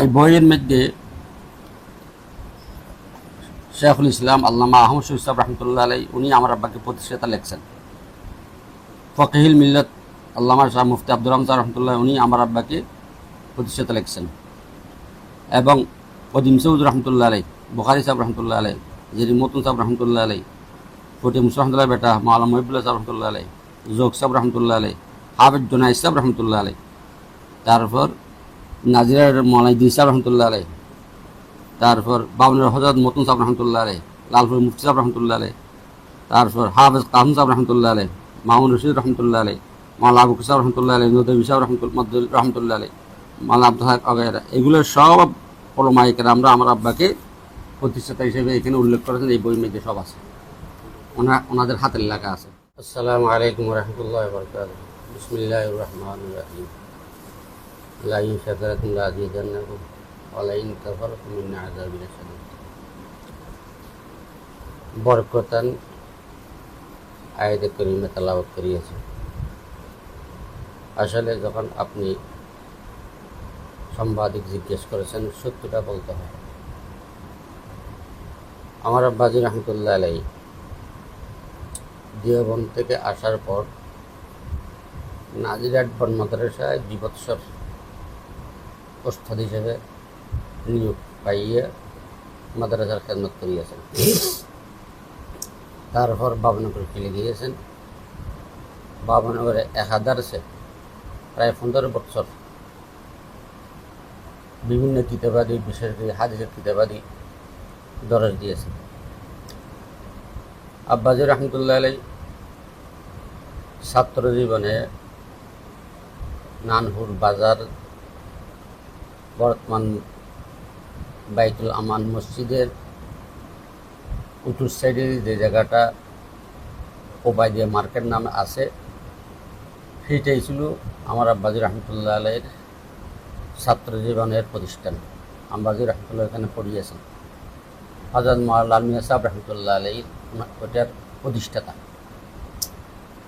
এই বইয়ের মধ্যে শেখুল ইসলাম আল্লামা আহমদ শহীদ সাহেব রহমতুল্লাহ আলাই উনি আমার আব্বাকে প্রতিষ্ঠাতা লিখছেন। ফকিহুল মিল্লাত আল্লামা শাহ মুফতি আব্দুর রহমান সাহেব রহমতুল্লাহ উনি আমার আব্বাকে প্রতিষ্ঠাতা লিখছেন। এবং কদিম সৌদ রহমতুল্লাহ আলাই, বুখারি সাহেব রহমতুল্লাহ আলাই, যিনি মতুন সাহেব রহমতুল্লাহ আলাই, ফটি মুসা রহমতুল্লাহ বেটা মাওলানা মহিবুল্লাহ সাহেব রহমতুল্লাহ আলাই, জোক সাহেব রহমতুল্লাহ আলাই, হাফেজ জুনাইদ সাহেব রহমতুল্লাহ আলাই, তারপর নাজিরার মৌলানা ইদ্রিস সাহেব রহমতুল্লাহ আলাই, তারপর বাবনের হজরত মতুন সাহেব রহমতুল্লাহ আলাই, লালপুর মুফতি সাহেব রহমতুল্লাহ আলাই, তারপর হাফেজ কাসম সাহেব রহমতুল্লাহ আলাই, মামুন রশিদ রহমতুল্লাহ আলাই, মাওলানা আবু সাহেব রহমতুল্লাহ আলাই, নদী সাহেব রহমতুল্লাহ আলাই, মাওলানা আব্দুল হক আগায়রা, এগুলো সব ওলামায়ে আমরা আমার আব্বাকে প্রতিষ্ঠাতা হিসেবে এখানে উল্লেখ করেছেন। এই বইয়ের মধ্যে সব আছে, ওনাদের হাতের লেখা আছে। আসসালামু আলাইকুম রহমতুল্লাহ বরকাতুহু। বিসমিল্লাহির রহমানির রহিম। লা ইন শাকারতুম লা আযীদান্নাকুম ওয়া লা ইন কাফারতুম ইন আযাবি লাশাদীদ। বরকতান আয়াতে কারিমা তেলাওয়াত করিয়েছে। আসলে যখন আপনি সাংবাদিক জিজ্ঞেস করেছেন, সত্যটা বলতে হয়। আমার আব্বাজি রহমতুল্লাহ আলাই দেওবন্দ থেকে আসার পর নাজিরাট বন মাদ্রাসায় 2 বছর ওস্তাদ হিসেবে নিয়োগ পাইয়ে মাদ্রাসার খেদমত করিয়েছেন। তারপর বাবনগরে চলে গিয়েছেন। বাবনগরে একাদারসে প্রায় 15 বছর বিভিন্ন কিতাবাদি, বিশেষ করে হাদিসের কিতাবাদি দরজ দিয়েছেন। আব্বাজি রহমতুল্লাহ আলাই ছাত্র জীবনে নানহুর বাজার, বর্তমান বাইতুল আমান মসজিদের উত্তর সাইডে যে জায়গাটা ওবায়দিয়া মার্কেট নামে আছে, সেইটাই ছিল আমার আব্বাজি রহমতুল্লাহ আলাইয়ের ছাত্র জীবনের প্রতিষ্ঠান। আব্বাজি রহমতুল্লাহ এখানে পড়িয়েছেন। হযরত মাওলানা লাল মিয়া সাহেব রহমতুল্লাহ আলাই ওটার প্রতিষ্ঠাতা।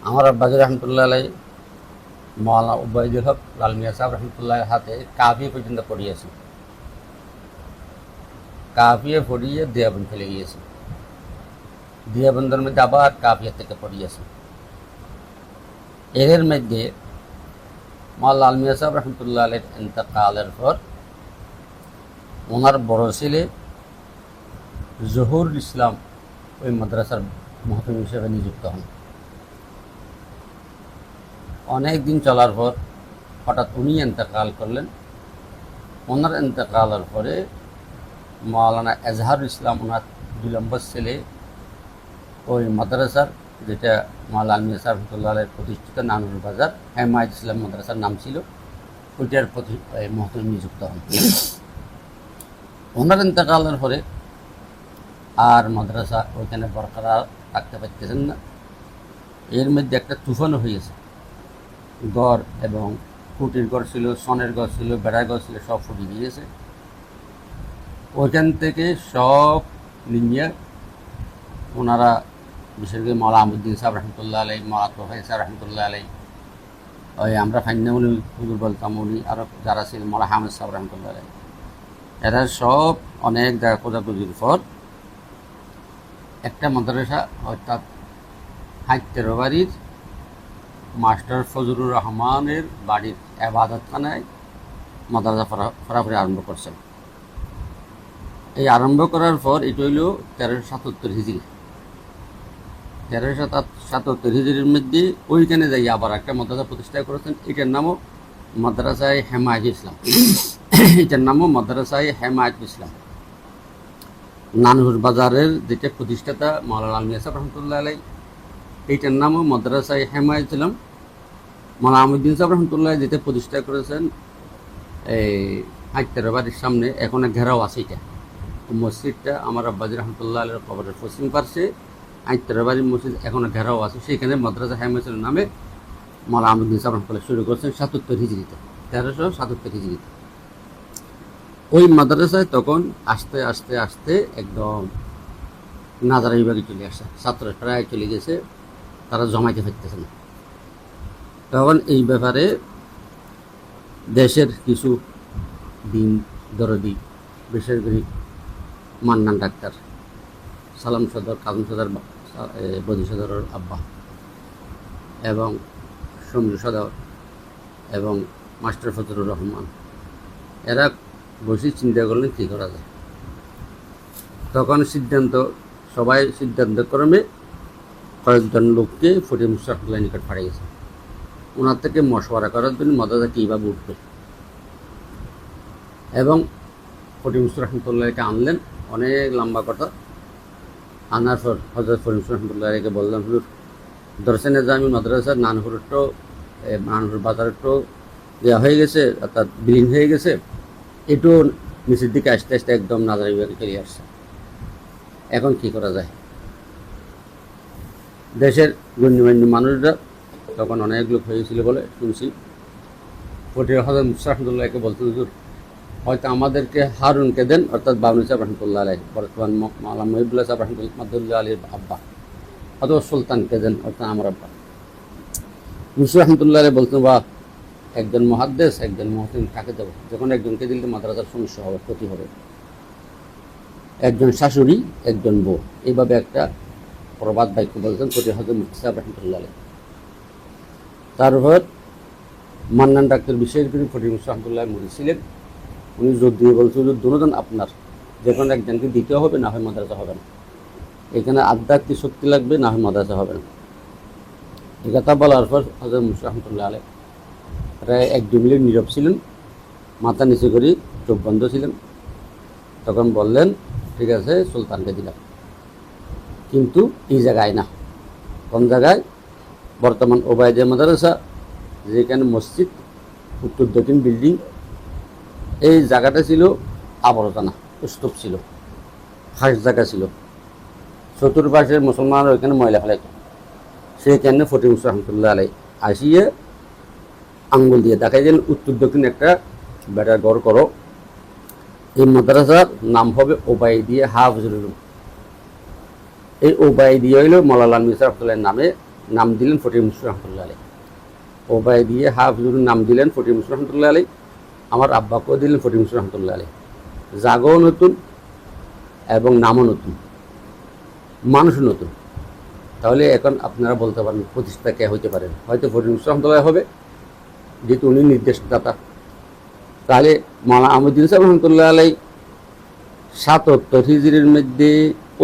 আমার আব্বাজি রহমতুল্লাহ আলাই মাওলানা উবাইদুল হক লাল মিয়া সাহেব রহমতুল্লাহ হাতে কাফিয়ে পর্যন্ত পড়িয়েছেন। কাফিয়ে পড়িয়ে দেওবন্দ চলে গিয়েছেন। দেওবন্দের মধ্যে আবার কাফিয়া থেকে পড়িয়েছেন। এর মধ্যে মাওলানা লাল মিয়া সাহেব রহমতুল্লাহ আলাইয়ের ইন্তেকালের পর ওনার বড় ছেলে জহুরুল ইসলাম ওই মাদ্রাসার মুহতামিম হিসেবে নিযুক্ত হন। অনেক দিন চলার পর হঠাৎ উনি ইন্তেকাল করলেন। ওনার ইন্তেকালের পরে মাওলানা এজাহারুল ইসলাম ওনার 2 নম্বর ছেলে ওই মাদ্রাসার, যেটা মাওলানা লাল মিয়া সাহেব রহমতুল্লাহ আলাইয়ের প্রতিষ্ঠিত নানুর বাজার হেমায়েত ইসলাম মাদ্রাসার নাম ছিল, ওইটার মুহতামিম নিযুক্ত হন। ওনার ইন্তেকালের পরে আর মাদ্রাসা ওইখানে বরকরার রাখতে পারতেছেন না। এর মধ্যে একটা তুফানও হয়েছে। ঘর এবং কুটির ঘর ছিল, সনের ঘর ছিল, বেড়ার ঘর ছিল, সব ফুটে গিয়েছে। ওইখান থেকে সব নিয়ে ওনারা, বিশেষ করে মাওলানা আহমুদ্দিন সাহেব রহমতুল্লাহ আলাই, মাওলানা তোফায়েল সাহেব রহমতুল্লাহ আলাই, ওই আমরা ফাইনামুল হুজুর বলতাম, উনি আরও যারা ছিল মাওলানা হামিদ সাহেব রহমতুল্লাহ আলাই, এরা সব অনেক জায়গা খোঁজাখুঁজির পর একটা মাদ্রাসা, অর্থাৎ 13 বাড়ির মাস্টার ফজলুর রহমানের বাড়ির ইবাদতখানায় মাদ্রাসা ফরাফরি আরম্ভ করছেন। এই আরম্ভ করার পর এটা হইল 1377 হিজরি। 1377 হিজরির মধ্যে ওইখানে যাই আবার একটা মাদ্রাসা প্রতিষ্ঠা করেছেন। এটার নামও মাদ্রাসায় হেমায়েত ইসলাম। এটার নামও মাদ্রাসায় হেমায়েত ইসলাম। নানহুর বাজারের যেটা প্রতিষ্ঠাতা মাওলানা লাল মিয়া সাহেব রহমতুল্লাহ আলাই, এইটার নামও মাদ্রাসায় হেমায়েত ইসলাম। মাওলানা আহমুদ্দিন সাহেব রহমতুল্লাহ যেটা প্রতিষ্ঠা করেছেন এই 13 বাড়ির সামনে, এখন ঘেরাও আছে। এটা মসজিদটা আমার আব্বাজি রহমতুল্লাহ আলাইয়ের কবরের পশ্চিম পার্শ্বে 13 বাড়ির মসজিদ এখনো ঘেরাও আছে। সেখানে মাদ্রাসা হেমায়েত ইসলাম নামে মাওলানা আহমুদ্দিন সাহেব রহমতুল্লাহ শুরু করেছেন 77 হিজরিতে, 1377 হিজরিতে। ওই মাদ্রাসায় তখন আস্তে আস্তে আস্তে একদম নাজারা বিভাগে চলে আসে, ছাত্র প্রায় চলে গেছে, তারা জমাইতে পারতেছে না। তখন এই ব্যাপারে দেশের কিছু দিন দরদি, বিশেষ করে মান্নান ডাক্তার, সালাম সদর, কাজম সদর, বদি সদরের আব্বা, এবং সমীর সদর এবং মাস্টার ফজলুর রহমান, এরা বসে চিন্তা করলেন কী করা যায়। তখন সবাই সিদ্ধান্তক্রমে কয়েকজন লোককে ফটিক মুশতাকুল্লাহ নিকট পাঠিয়ে গেছে, ওনার থেকে মশওয়ারা করার জন্য মাদ্রাসা কীভাবে উঠবে। এবং ফটিক মুশতাক রহমতুল্লাহকে আনলেন, অনেক লম্বা কথা। আনার পর হজরত ফটিক মুশতাক রহমতুল্লাহকে বললাম, হুজুর দর্শে নিজামী মাদ্রাসার নানপুর বাজারটো দেওয়া হয়ে গেছে, অর্থাৎ বিলীন হয়ে গেছে, এটু নিচের দিকে আস্তে আস্তে একদম নাজারি বিভাগে চলে আসছে। এখন কি করা যায়? দেশের গণ্যমান্য মানুষরা তখন অনেক লোক হয়েছিল বলে শুনছি। ফটিক হজরত মুশতাক রহমতুল্লাহকে বলতে, হুজুর হয়তো আমাদেরকে হারুনকে দেন, অর্থাৎ বাবুল সাহেব রহমতুল্লাহ আলাই, বর্তমান মাওলানা মহিবুল্লাহ সাহেব রহমতুল্লাহ আলীর আব্বা, অথবা সুলতানকে দেন, অর্থাৎ আমার আব্বা। মুশতাক রহমতুল্লাহ আলাই বলতেন, বা একজন মুহাদ্দিস, একজন মুহসিন কাকে দেবো? যখন একজনকে দিলে মাদ্রাসার সমস্যা হবে, ক্ষতি হবে। একজন শাশুড়ি, একজন বউ, এইভাবে একটা প্রবাদ বাক্য বলতেন ফটিক হজরত মুফতি সাহেব রহমতুল্লাহ আলাই। তারপর মান্নান ডাক্তার, বিশেষ করে ফটিক মুশতাক রহমতুল্লাহ মুড়ি ছিলেন, উনি জোর দিয়ে বলছেন যে দুজন আপনার, যে কোনো একজনকে দিতে হবে, না হয় মাদ্রাসা হবে না। এখানে আধ্যাত্মিক শক্তি লাগবে, না হয় মাদ্রাসা হবে না। এই কথা বলার পর হজরত মুশতাক রহমতুল্লাহ আলাই প্রায় 1-2 মিনিট নীরব ছিলেন, মাথা নিচে করে চোখ বন্ধ ছিলেন। তখন বললেন, ঠিক আছে, সুলতানকে দিলাম, কিন্তু এই জায়গায় না। কোন জায়গায়? বর্তমান ওবায়দিয়া মাদ্রাসা, যেখানে মসজিদ, উত্তর দক্ষিণ বিল্ডিং, এই জায়গাটা ছিল আবর্জনা, স্তূপ ছিল, খাস জায়গা ছিল, চতুর্পাশের মুসলমানরা ওইখানে ময়লা ফেলাইত। সেইখানে ফটিক মুশতাক রহমতুল্লাহ আলাই আসিয়ে আঙ্গুল দিয়ে দেখাই দিলেন, উত্তর দক্ষিণ একটা বেটার ঘর করো, এই মাদ্রাসার নাম হবে ওবায়দিয়া হাফিজুল উলুম। এই ওবায়দিয়া হইল মৌলানা মির্জা রহমতুল্লাহর নাম দিলেন ফটিক মুশতাক রহমতুল্লাহ আলাই। ওবায়দিয়া হাফিজুল নাম দিলেন ফটিক মুশতাক রহমতুল্লাহ আলাই। আমার আব্বাকেও দিলেন ফটিক মুশতাক রহমতুল্লাহ আলাই। জাগাও নতুন এবং নামও নতুন, মানুষও নতুন। তাহলে এখন আপনারা বলতে পারেন প্রতিষ্ঠা কে হইতে পারেন? হয়তো ফটিক মুশতাক রহমতুল্লাহ হবে, যেহেতু উনি নির্দেশদাতা। তাহলে মাওলানা আহমদুদ্দিন সাহেব রহমতুল্লাহ আলাই 77 হিজরির মধ্যে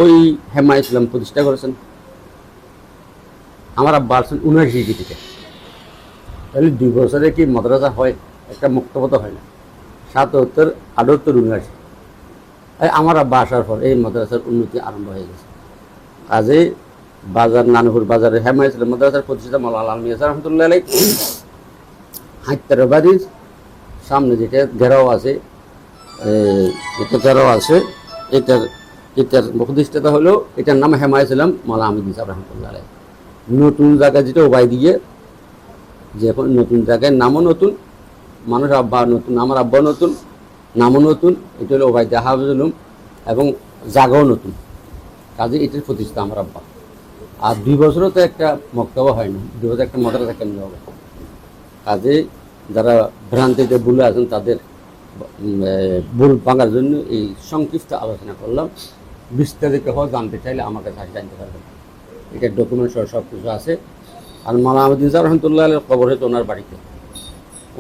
ওই হেমা ইসলাম প্রতিষ্ঠা করেছেন। আমার আব্বা আসছেন 79 হিজরি থেকে। তাহলে 2 বছরে কি মাদ্রাসা হয়? একটা মুক্তবত হয় না। 77, 78, 79। আমার আব্বা আসার পর এই মাদ্রাসার উন্নতি আরম্ভ হয়ে গেছে। কাজে নানুপুর বাজারে হেমা ইসলাম মাদ্রাসার প্রতিষ্ঠাতা মাওলানা আলম মিয়া রহমতুল্লাহ আলাই হাইতার বাড়ির সামনে যেটা ঘেরাও আছে, এটার প্রতিষ্ঠাতা হলো, এটার নাম হেমা ইসলাম মাওলানা আহমদুদ্দিন সাহেব রহমতুল্লাহ আলাই। নতুন জায়গায় যেটা ওবায়দিয়া, যে এখন নতুন জায়গায় নামও নতুন, মানুষ আব্বা নতুন, আমার আব্বা নতুন, নামও নতুন। এটা হলো ওবায়দিয়া হাফিজুল উলুম এবং জায়গাও নতুন। কাজে এটার প্রতিষ্ঠা আমার আব্বা। আর 2 বছরও তো একটা মক্তবা হয় না, 2 বছর একটা মাদ্রাসা কেমন হবে? কাজে যারা ভ্রান্তিতে ভুলে আছেন তাদের ভুল ভাঙার জন্য এই সংক্ষিপ্ত আলোচনা করলাম। বিস্তারিত জানতে চাইলে আমার কাছে জানতে পারবেন, এটা ডকুমেন্ট সব কিছু আছে। আর মাওলানা আহমদুদ্দিন সাহেব রহমতুল্লাহ আলাইহির কবর হয়তো ওনার বাড়িতে,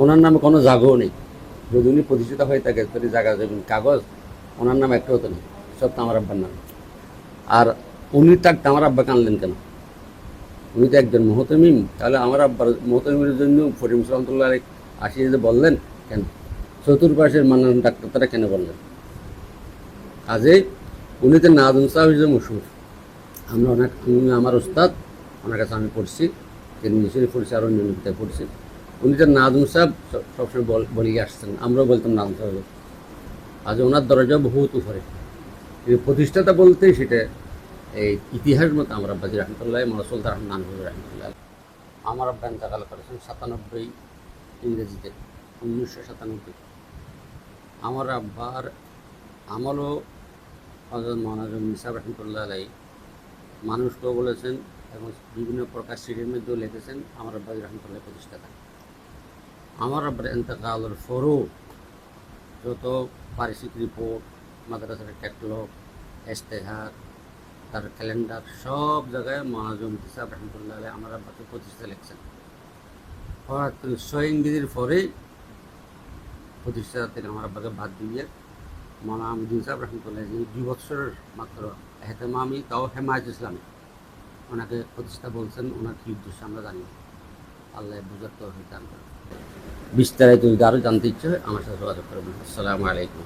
ওনার নামে কোনো জায়গাও নেই। যদি উনি প্রতিষ্ঠিত হয়ে থাকে তাহলে জায়গা দেবেন, কাগজ ওনার নামে একটাও তো নেই, সব তো আমার আব্বার নামে। আর উনি থাকতে আমার আব্বাকে আনলেন কেন? উনি তো একজন মুহতামিম, তাহলে আমার আব্বার মুহতামিমের জন্য ফটিক মুশতাক রহমতুল্লাহ আলাই আসিয়ে যে বললেন কেন? চতুর্পাশের মান্নান ডাক্তার তারা কেন বললেন? কাজে উনি তো নাজম সাহেব হিসেবে মশহুর। আমার ওস্তাদ, ওনার কাছে আমি পড়ছি, তিনি মিশরে পড়ছি, আর অন্য বিদ্যায় পড়ছি। উনি তো নাজম সাহেব সবসময় বলিয়ে আসছেন, আমরাও বলতাম নাজম সাহেব। আজ ওনার দরজা বহুত উপরে। প্রতিষ্ঠাতা বলতে সেটা এই ইতিহাস মতো আমার আব্বাজি রহমতুল্লাহ, মোহাম্মদ সুলতান রহমান রহমতুল্লাহ। আমার আব্বা ইন্তেকাল করেছেন 97 ইংরেজিতে, 1997। আমার আব্বার আমলও হযরত মাওলানা মিসাব রহমতুল্লাহ আলাই মানুষকেও বলেছেন এবং বিভিন্ন প্রকার সিরির মধ্যেও লিখেছেন আমার আব্বাজি রহমতুল্লাহ প্রতিষ্ঠাতা। আমার আব্বার ইন্তেকালের পরও যত পারিশ্রিক রিপোর্ট, মাদ্রাসার ক্যাটলগ, ইশতেহার, তার ক্যালেন্ডার, সব জায়গায় মহাজন হিসাব রহমতুল্লাহ আলাই আমার আব্বাকে প্রতিষ্ঠা লিখছেন। হঠাৎ করে 100 ইংরেজির পরেই প্রতিষ্ঠা থেকে আমার আব্বাকে বাদ দিয়ে মৌলানা আমিদুল সাহেব রহমতুল্লাহ, যিনি 2 বছরের মাত্র এহতেমামি, তাও হেমায়ত ইসলামী, ওনাকে প্রতিষ্ঠা বলছেন। ওনার কী উদ্দেশ্য আমরা জানি না, আল্লাহ বুঝার তৌফিক দান করেন। বিস্তারিত যদি আরও জানতে ইচ্ছে হয় আমার সাথে যোগাযোগ করবেন। আসসালামু আলাইকুম।